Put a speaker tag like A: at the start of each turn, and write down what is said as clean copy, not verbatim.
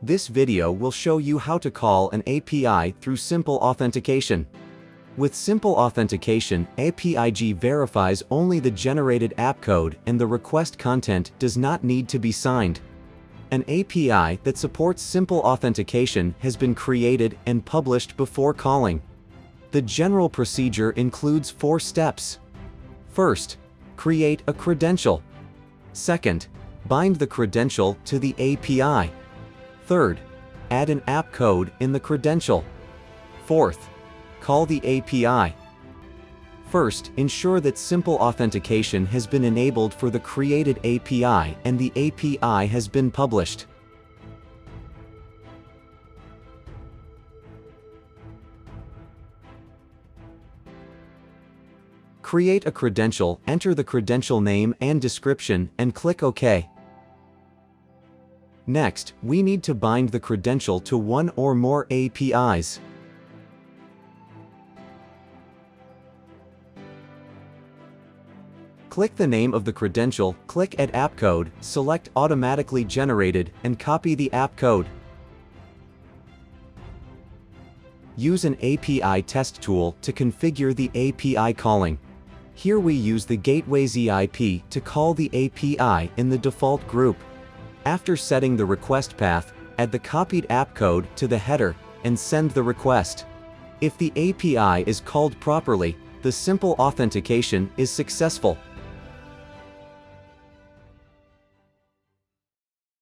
A: This video will show you how to call an API through simple authentication. With simple authentication, AppIg verifies only the generated app code and the request content does not need to be signed. An API that supports simple authentication has been created and published before calling. The general procedure includes 4 steps. First, create a credential. Second, bind the credential to the API. Third, add an app code in the credential. Fourth, call the API. First, ensure that simple authentication has been enabled for the created API and the API has been published. Create a credential, enter the credential name and description, and click OK. Next, we need to bind the credential to one or more APIs. Click the name of the credential, click Add App Code, select Automatically Generated, and copy the app code. Use an API test tool to configure the API calling. Here we use the gateway ZIP to call the API in the default group. After setting the request path, add the copied app code to the header and send the request. If the API is called properly, the simple authentication is successful.